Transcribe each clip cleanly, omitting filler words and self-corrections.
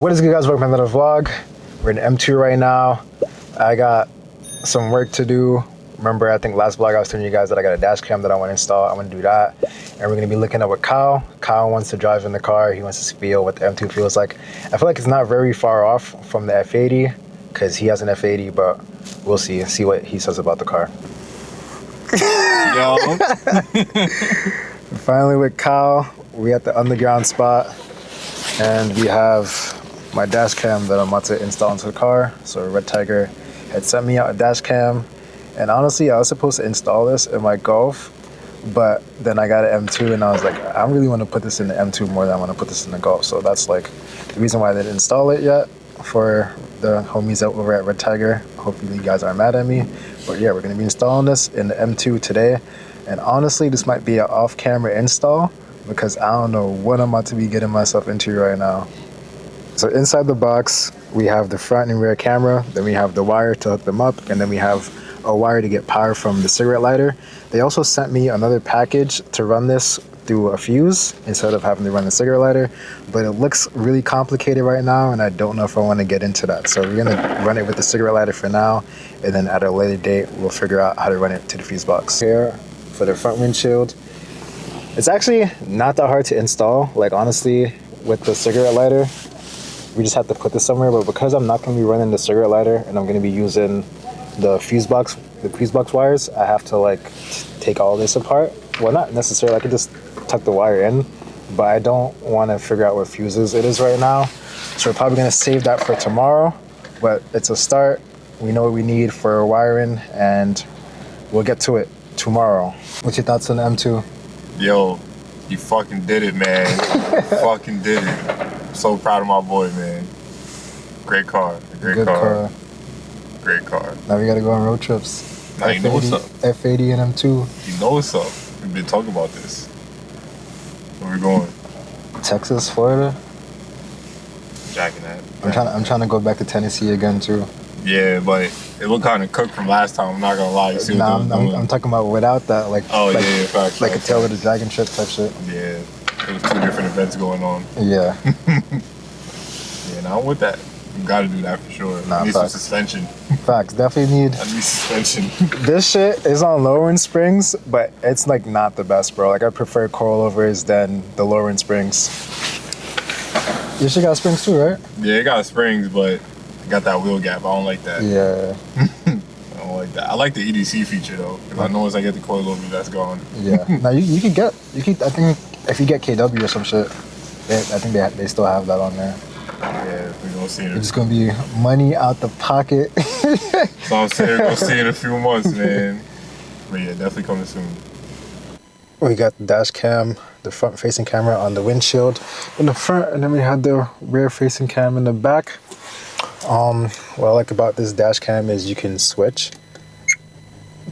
What is good, guys? Welcome to another vlog. We're in M2 right now. I got some work to do. Remember, I think last vlog I was telling you guys that I got a dash cam that I want to install. I want to do that. And we're going to be looking up with Kyle. Kyle wants to drive in the car. He wants to feel what the M2 feels like. I feel like it's not very far off from the F80 because he has an F80, but we'll see. See what he says about the car. Yo. Finally with Kyle, we at the underground spot. And we have my dash cam that I'm about to install into the car. So Redtiger had sent me out a dash cam, and honestly I was supposed to install this in my Golf, but then I got an M2 and I was like, I really want to put this in the M2 more than I want to put this in the Golf. So that's like the reason why I didn't install it yet for the homies out over at Redtiger. Hopefully you guys aren't mad at me, but yeah, we're going to be installing this in the M2 today. And honestly, this might be an off-camera install because I don't know what I'm about to be getting myself into right now. So inside the box, we have the front and rear camera, then we have the wire to hook them up, and then we have a wire to get power from the cigarette lighter. They also sent me another package to run this through a fuse instead of having to run the cigarette lighter, but it looks really complicated right now, and I don't know if I want to get into that. So we're gonna run it with the cigarette lighter for now, and then at a later date, we'll figure out how to run it to the fuse box. Here for the front windshield. It's actually not that hard to install, like honestly, with the cigarette lighter. We just have to put this somewhere, but because I'm not going to be running the cigarette lighter and I'm going to be using the fuse box wires, I have to like take all this apart. Well, not necessarily, I could just tuck the wire in, but I don't want to figure out what fuses it is right now. So we're probably going to save that for tomorrow, but it's a start. We know what we need for wiring and we'll get to it tomorrow. What's your thoughts on the M2? Yo, you fucking did it, man. Fucking did it. So proud of my boy, man. Great car. Great car. Great car. Now we gotta go on road trips. Now you know what's up. F80 and M2. You know what's up. We've been talking about this. Where we going? Texas, Florida. Jacking that. I'm trying to go back to Tennessee again too. Yeah, but it looked kind of cooked from last time. I'm not gonna lie. You see Nah, I'm talking about without that, like facts, like a Tail of the Dragon trip type shit. Yeah, there was two different events going on. Yeah. Yeah, now I'm with that. You gotta do that for sure. Nah, I need facts. some suspension. Facts, definitely need. I need suspension. This shit is on lower end springs, but it's like not the best, bro. Like I prefer coilovers than the lower end springs. Your shit got springs too, right? Yeah, it got springs, but it got that wheel gap. I don't like that. Yeah. I don't like that. I like the EDC feature though, because I know once I get the coilover, that's gone. Yeah. Now you could I think if you get KW or some shit, I think they still have that on there. Yeah, we're gonna see it. It's gonna be money out the pocket. So I'm saying we're gonna see it in a few months, man. But yeah, definitely coming soon. We got the dash cam, the front facing camera on the windshield in the front, and then we had the rear facing cam in the back. What I like about this dash cam is you can switch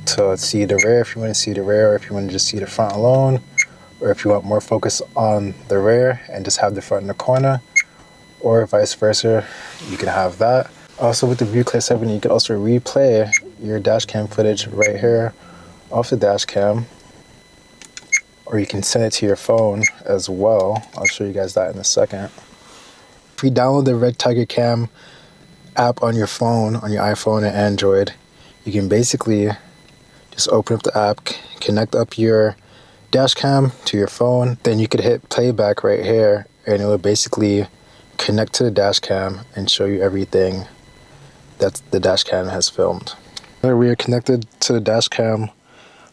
to see the rear if you want to see the rear, or if you want to just see the front alone, or if you want more focus on the rear and just have the front in the corner, or vice versa, you can have that. Also with the ViewClick 7, you can also replay your dash cam footage right here off the dash cam, or you can send it to your phone as well. I'll show you guys that in a second. If you download the Redtiger Cam app on your phone, on your iPhone and Android, you can basically just open up the app, connect up your dash cam to your phone, then you could hit playback right here and it will basically connect to the dash cam and show you everything that the dash cam has filmed. We are connected to the dash cam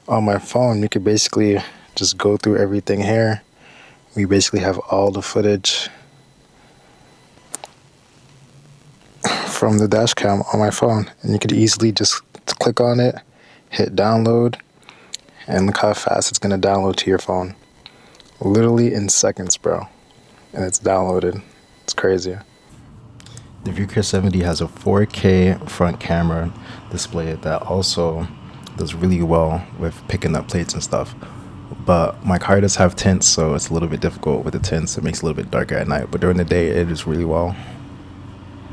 on my phone. You could basically just go through everything here. We basically have all the footage from the dash cam on my phone, and you could easily just click on it, hit download, and look how fast it's gonna download to your phone. Literally in seconds, bro. And it's downloaded. It's crazy. The ViewClick 70 has a 4K front camera display that also does really well with picking up plates and stuff. But my car does have tints, so it's a little bit difficult with the tints. It makes it a little bit darker at night, but during the day it is really well.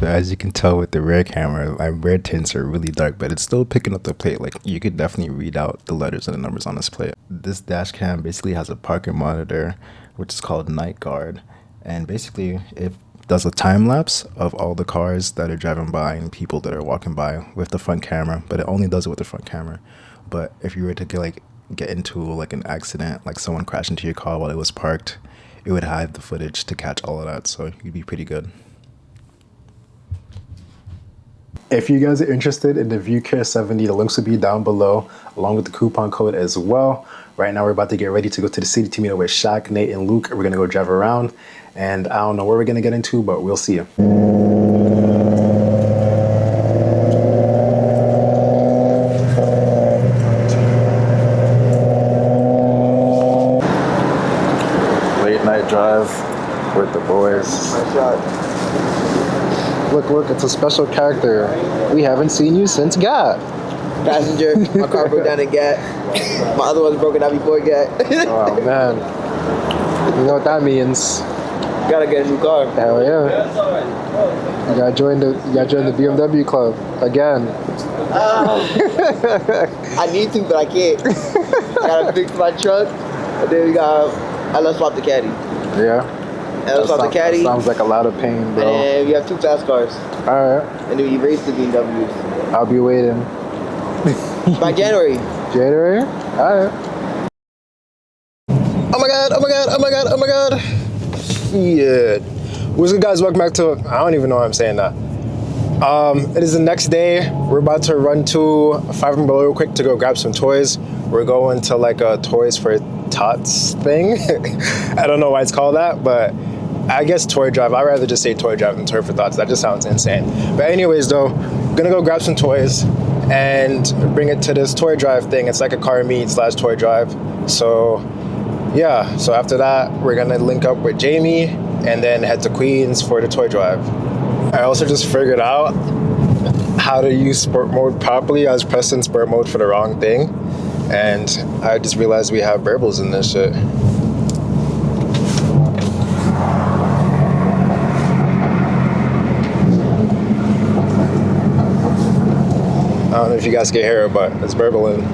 So as you can tell with the rear camera, my rear tints are really dark, but it's still picking up the plate. Like you could definitely read out the letters and the numbers on this plate. This dash cam basically has a parking monitor, which is called Night Guard. And basically, if does a time lapse of all the cars that are driving by and people that are walking by with the front camera, but it only does it with the front camera. But if you were to get into like an accident, like someone crashed into your car while it was parked, it would hide the footage to catch all of that, so you'd be pretty good. If you guys are interested in the ViewCare 70, the links will be down below, along with the coupon code as well. Right now, we're about to get ready to go to the city to meet up with Shaq, Nate, and Luke. We're gonna go drive around, and I don't know where we're gonna get into, but we'll see you. Late night drive with the boys. Look, it's a special character. We haven't seen you since GAT. Passenger, my car broke down at GAT. My other one's broken down before GAT. Oh man. You know what that means. Gotta get a new car. Hell yeah. You gotta join the BMW club again. I need to, but I can't. I gotta fix my truck. And then I let's swap the caddy. Yeah. And let's swap the caddy. Sounds like a lot of pain, bro. And we have 2 fast cars. Alright. And then we race the BMWs. I'll be waiting. By January. January? Alright. Oh my god. Shit. What's good, guys? Welcome back to, I don't even know why I'm saying that. It is the next day. We're about to run to 5 and Below real quick to go grab some toys. We're going to like a Toys for Tots thing. I don't know why it's called that, but I guess toy drive. I'd rather just say toy drive than Toy for Thoughts. That just sounds insane. But anyways though, gonna go grab some toys and bring it to this toy drive thing. It's like a car meet / toy drive. So yeah, so after that, we're gonna link up with Jamie and then head to Queens for the toy drive. I also just figured out how to use sport mode properly. I was pressing sport mode for the wrong thing, and I just realized we have burbles in this shit. I don't know if you guys can hear it, but it's burbling.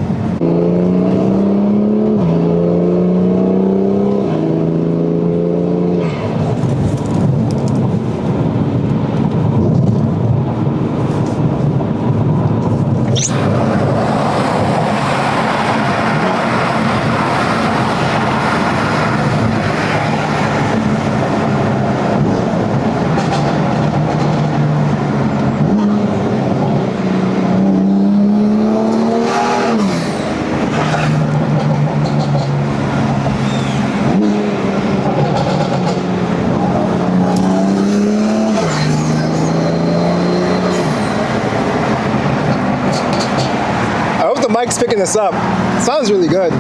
Mike's picking this up. It sounds really good. I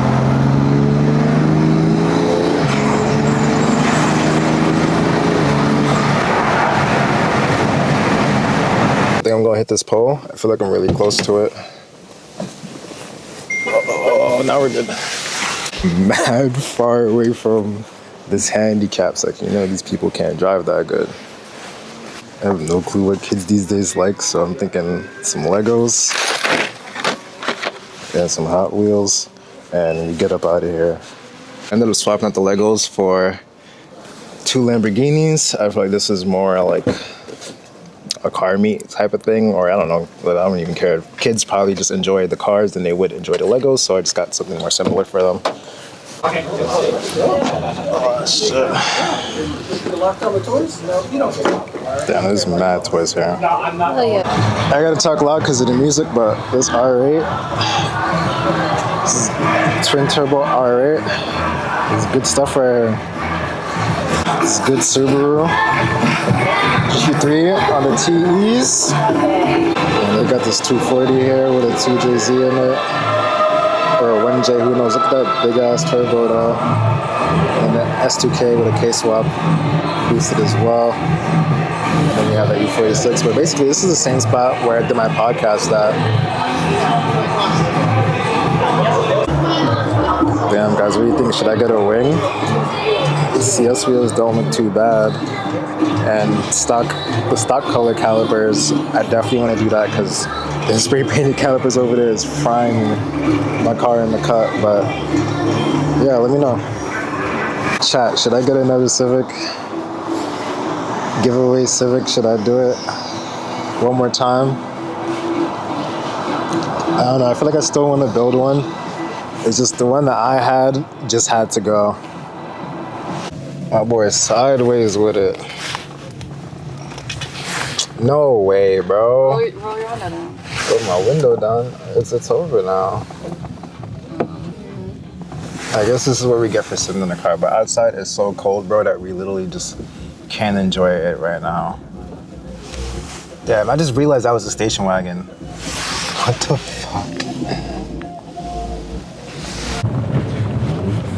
think I'm gonna hit this pole. I feel like I'm really close to it. Oh, now we're good. Mad far away from this handicap section. You know, these people can't drive that good. I have no clue what kids these days like, so I'm thinking some Legos and some Hot Wheels, and we get up out of here. I ended up swapping out the Legos for 2 Lamborghinis. I feel like this is more like a car meet type of thing, or I don't know, but I don't even care. Kids probably just enjoy the cars than they would enjoy the Legos, so I just got something more similar for them. Oh shit. Damn, there's mad toys here. I gotta talk loud because of the music, but this R8, this is twin turbo R8. It's good stuff right here. It's good Subaru Q3 on the TEs. And they got this 240 here with a 2JZ in it. Or a 1J, who knows. Look at that big ass turbo though. And the S2K with a K-swap boosted as well. And then we have that E46. But basically, this is the same spot where I did my podcast at. Damn, guys, what do you think? Should I get a wing? The CS wheels don't look too bad. And the stock color calipers, I definitely want to do that because the spray painted calipers over there is frying my car in the cut. But yeah, let me know. Chat, should I get another Civic? Giveaway Civic, should I do it one more time? I don't know, I feel like I still want to build one. It's just the one that I had just had to go. My boy sideways with it. No way, bro. Roll your window down. Put my window down. It's over now. I guess this is what we get for sitting in the car, but outside is so cold, bro, that we literally just can't enjoy it right now. Damn, I just realized that was a station wagon. What the fuck?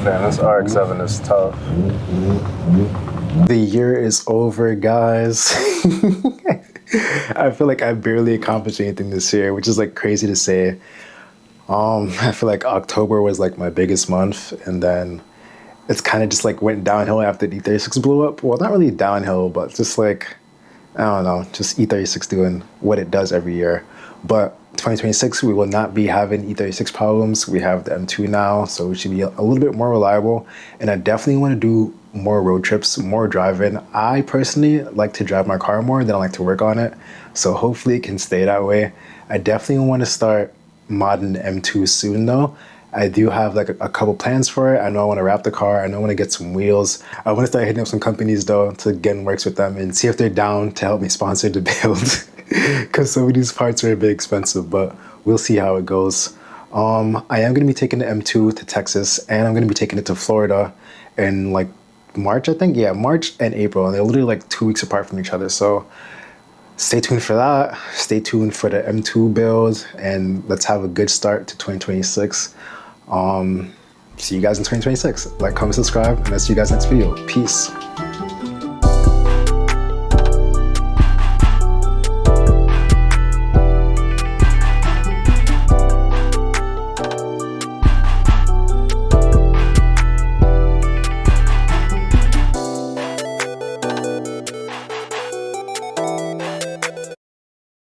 Man, this RX-7 is tough. The year is over, guys. I feel like I barely accomplished anything this year, which is like crazy to say. I feel like October was like my biggest month, and then it's kind of just like went downhill after the E36 blew up. Well, not really downhill, but just like, I don't know, just E36 doing what it does every year. But 2026, we will not be having E36 problems. We have the M2 now, so we should be a little bit more reliable. And I definitely want to do more road trips, more driving. I personally like to drive my car more than I like to work on it. So hopefully it can stay that way. I definitely want to start modding the M2 soon though. I do have like a couple plans for it. I know I want to wrap the car. I know I want to get some wheels. I want to start hitting up some companies though to get in works with them and see if they're down to help me sponsor the build. Because some of these parts are a bit expensive, but we'll see how it goes. I am going to be taking the M2 to Texas, and I'm going to be taking it to Florida in like March, I think. Yeah, March and April, and they're literally like 2 weeks apart from each other. So stay tuned for that. Stay tuned for the M2 build, and let's have a good start to 2026. See you guys in 2026. Like, comment, subscribe, and I'll see you guys next video. Peace.